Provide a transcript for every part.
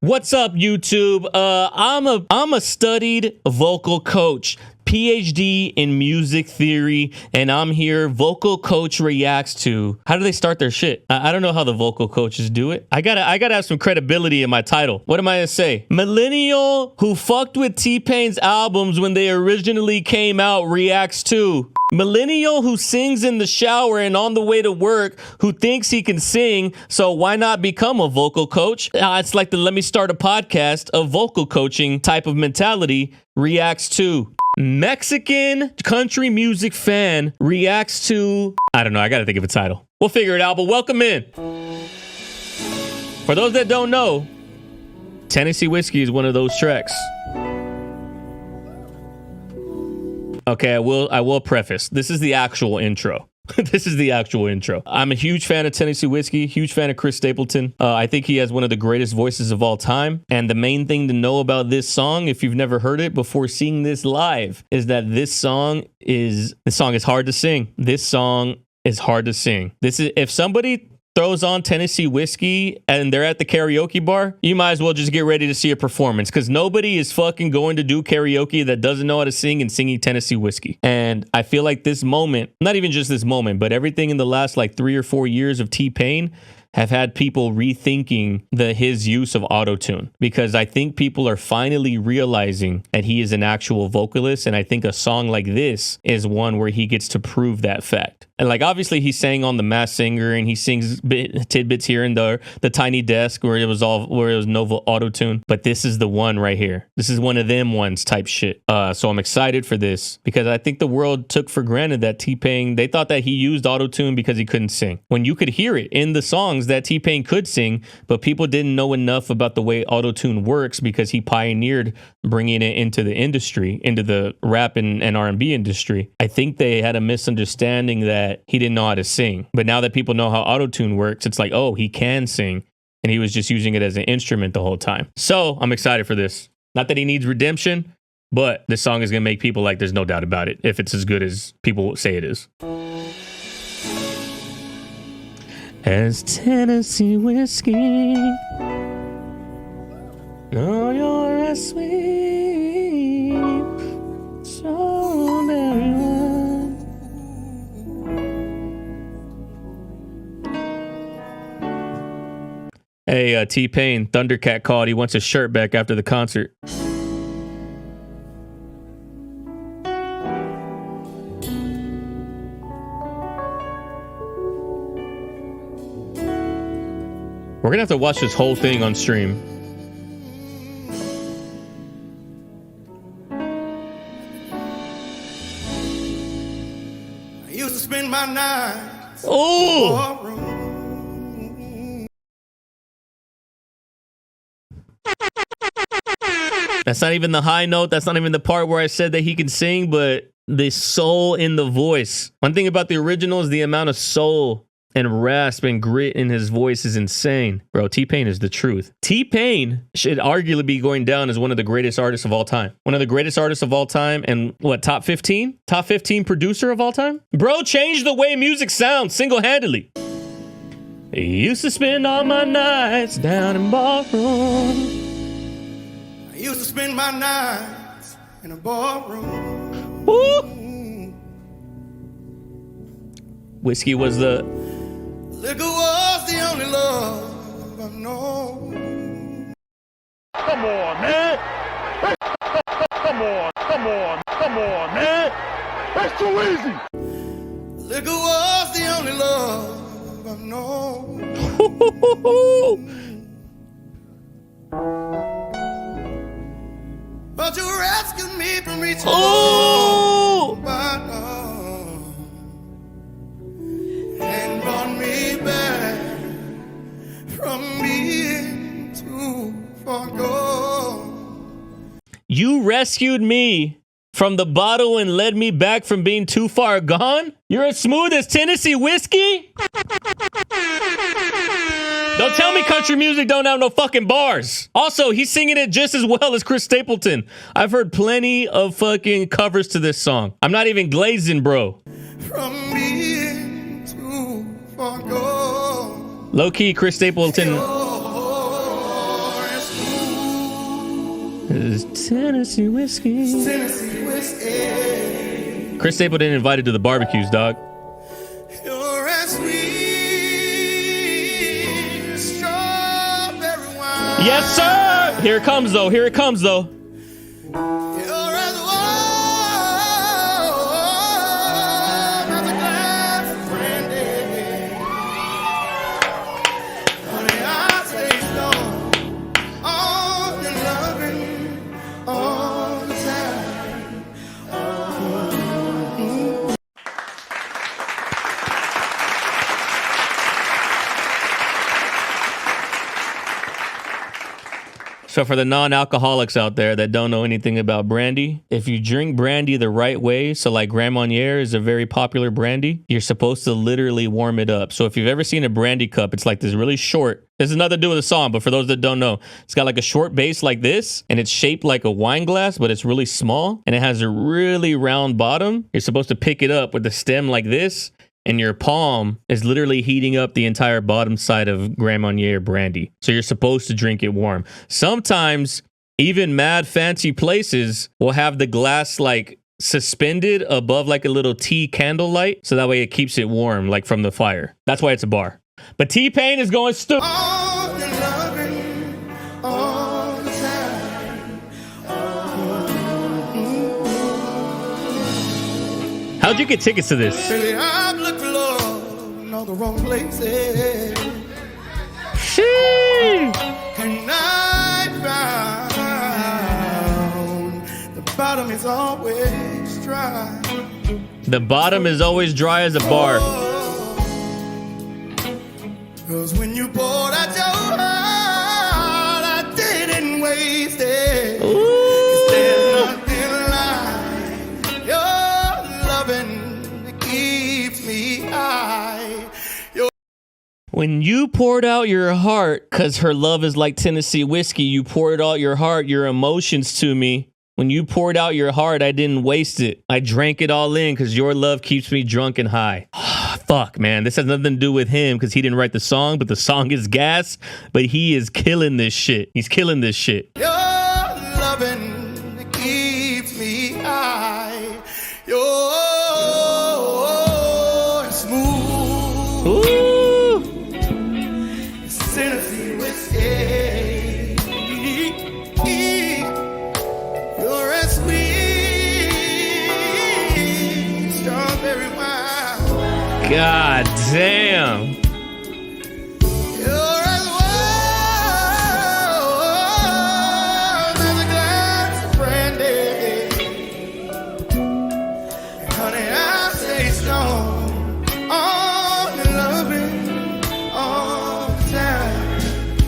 What's up, YouTube? I'm a studied vocal coach, PhD in music theory, and I'm here. Vocal Coach reacts to. How do they start their shit? I don't know how the vocal coaches do it. I gotta have some credibility in my title. What am I gonna say? Millennial who fucked with T-Pain's albums when they originally came out reacts to. Millennial who sings in the shower and on the way to work, who thinks he can sing, so why not become a vocal coach? It's like the let me start a podcast, a vocal coaching type of mentality reacts to. Mexican country music fan reacts to. I don't know, I gotta think of a title. We'll figure it out, but welcome in. For those that don't know, Tennessee Whiskey is one of those tracks. Okay, I will preface. This is the actual intro. This is the actual intro. I'm a huge fan of Tennessee Whiskey, huge fan of Chris Stapleton. I think he has one of the greatest voices of all time. And the main thing to know about this song, if you've never heard it before seeing this live, is that this song is hard to sing. This song is hard to sing. This is, if somebody throws on Tennessee Whiskey and they're at the karaoke bar, you might as well just get ready to see a performance, because nobody is fucking going to do karaoke that doesn't know how to sing and singing Tennessee Whiskey. And I feel like this moment, not even just this moment, but everything in the last like 3 or 4 years of T-Pain have had people rethinking his use of Autotune, because I think people are finally realizing that he is an actual vocalist. And I think a song like this is one where he gets to prove that fact. And like, obviously he sang on The Masked Singer and he sings tidbits here and there, the Tiny Desk where it was Nova Autotune. But this is the one right here. This is one of them ones type shit. So I'm excited for this, because I think the world took for granted that T-Pain, they thought that he used Autotune because he couldn't sing, when you could hear it in the songs that T-Pain could sing, but people didn't know enough about the way Autotune works, because he pioneered bringing it into the industry, into the rap and R&B industry. I think they had a misunderstanding that he didn't know how to sing. But now that people know how Autotune works, it's like, oh, he can sing, and he was just using it as an instrument the whole time. So I'm excited for this. Not that he needs redemption, but this song is gonna make people like, there's no doubt about it, if it's as good as people say it is. As Tennessee Whiskey, know you're as sweet, so very well. Hey, T-Pain, Thundercat called. He wants his shirt back after the concert. We're gonna have to watch this whole thing on stream. I used to spend my nights. Oh! That's not even the high note. That's not even the part where I said that he can sing, but the soul in the voice. One thing about the original is the amount of soul and rasp and grit in his voice is insane. Bro, T-Pain is the truth. T-Pain should arguably be going down as one of the greatest artists of all time. One of the greatest artists of all time, and what, top 15? Top 15 producer of all time? Bro changed the way music sounds single-handedly. I used to spend all my nights down in ballroom. I used to spend my nights in a ballroom. Woo! Whiskey was the... Liquor was the only love I've known. Come on, man. Come on, man. That's too easy. Liquor was the only love I've known. But you rescued me from reaching Oh! and brought me back from being too far gone. You rescued me from the bottle and led me back from being too far gone? You're as smooth as Tennessee Whiskey? Don't tell me country music don't have no fucking bars. Also, he's singing it just as well as Chris Stapleton. I've heard plenty of fucking covers to this song. I'm not even glazing, bro. From being too far gone. Low key, Chris Stapleton is Tennessee whiskey. Tennessee whiskey. Chris Stapleton invited to the barbecues, dog. You're as sweet as strawberry wine. Yes, sir. Here it comes, though. Here it comes, though. You're as warm as a glass of brandy. Honey, I taste all your loving all the time. So for the non-alcoholics out there that don't know anything about brandy, if you drink brandy the right way, so like Grand Marnier is a very popular brandy, you're supposed to literally warm it up. So if you've ever seen a brandy cup, it's like this really short. This has nothing to do with the song, but for those that don't know, it's got like a short base like this, and it's shaped like a wine glass, but it's really small, and it has a really round bottom. You're supposed to pick it up with a stem like this, and your palm is literally heating up the entire bottom side of Grand Marnier brandy. So you're supposed to drink it warm. Sometimes even mad fancy places will have the glass like suspended above like a little tea candle light. So that way it keeps it warm, like from the fire. That's why it's a bar. But T-Pain is going stupid. All your loving all the time. How'd you get tickets to this? Baby, I've looked for love in all the wrong places. Sheesh. And I found the bottom is always dry. The bottom is always dry as a bar. Cause when you poured out your heart, I didn't waste it. Ooh. There's nothing like your loving that keeps me high. When you poured out your heart, because her love is like Tennessee whiskey, you poured out your heart, your emotions to me. When you poured out your heart, I didn't waste it. I drank it all in because your love keeps me drunk and high. Fuck, man. This has nothing to do with him because he didn't write the song, but the song is gas. But he is killing this shit. He's killing this shit. Your loving that keeps me high. You're smooth. Ooh. Tennessee whiskey. You're as sweet strawberry wine. God damn. You're as warm as a glass of brandy. And honey, I stay strong. All your loving all the time.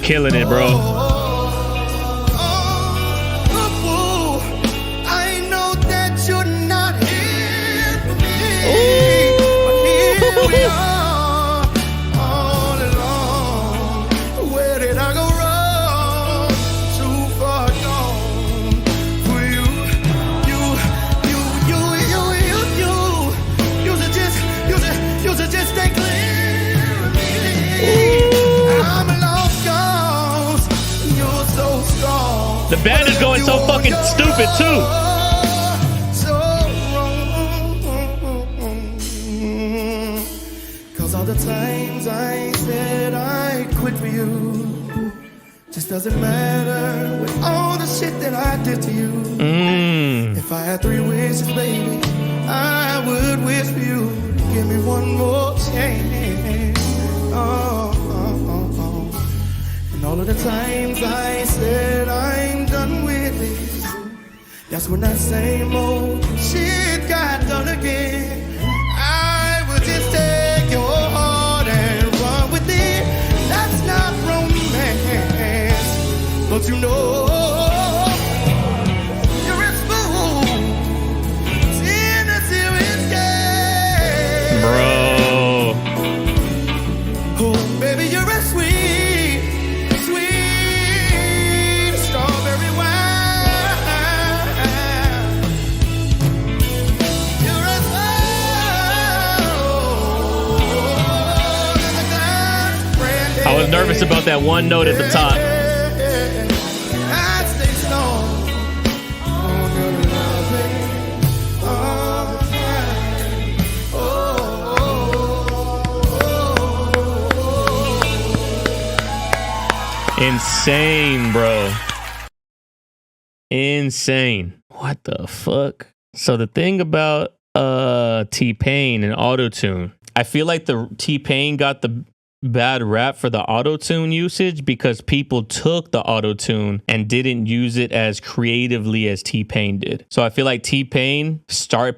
Killing it, bro. I know that you're not here for me. But here we are, all alone. Where did I go wrong? Too far gone for you. You should just stay clear of me. I'm a lost cause. You're so strong. The band is going so fucking stupid, too. So wrong. Cause all the times I said I quit for you just doesn't matter with all the shit that I did to you. If I had 3 wishes, baby, I would wish for you. Give me one more chance. And all of the times I said I'm done with this, that's when that same old shit got done again. I would just take your heart and run with it. That's not romance, but you know you're a fool. Tennessee whiskey. Bro. Oh, baby, you're as sweet It's about that one note at the top. I stay strong. Oh, good loving. Insane, bro. Insane. What the fuck? So the thing about T-Pain and Autotune, I feel like the T-Pain got the bad rap for the Autotune usage because people took the Autotune and didn't use it as creatively as T-Pain did. So I feel like T-Pain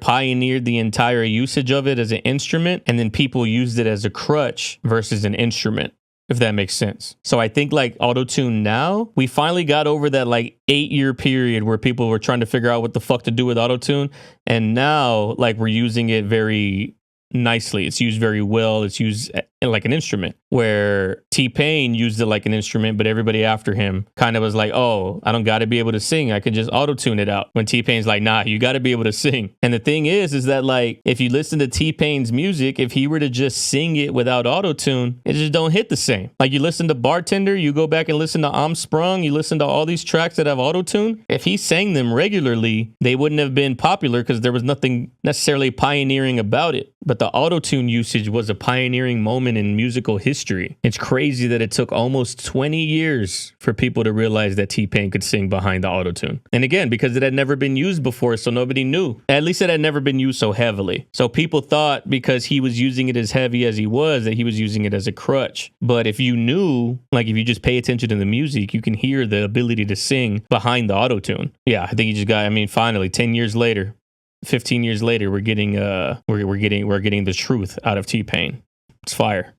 pioneered the entire usage of it as an instrument, and then people used it as a crutch versus an instrument, if that makes sense. So I think like Autotune now, we finally got over that like 8-year period where people were trying to figure out what the fuck to do with Autotune. And now like we're using it very nicely. It's used very well. It's used like an instrument, where T-Pain used it like an instrument, but everybody after him kind of was like, oh, I don't got to be able to sing. I can just auto-tune it out. When T-Pain's like, nah, you got to be able to sing. And the thing is that like, if you listen to T-Pain's music, if he were to just sing it without auto-tune, it just don't hit the same. Like you listen to Bartender, you go back and listen to I'm Sprung, you listen to all these tracks that have auto-tune. If he sang them regularly, they wouldn't have been popular because there was nothing necessarily pioneering about it. But the auto-tune usage was a pioneering moment in musical history. It's crazy that it took almost 20 years for people to realize that T-Pain could sing behind the auto-tune. And again, because it had never been used before, so nobody knew. At least it had never been used so heavily. So people thought because he was using it as heavy as he was, that he was using it as a crutch. But if you knew, like if you just pay attention to the music, you can hear the ability to sing behind the auto-tune. Yeah, I think he just got, I mean, finally, 10 years later, 15 years later, we're getting the truth out of T-Pain. It's fire.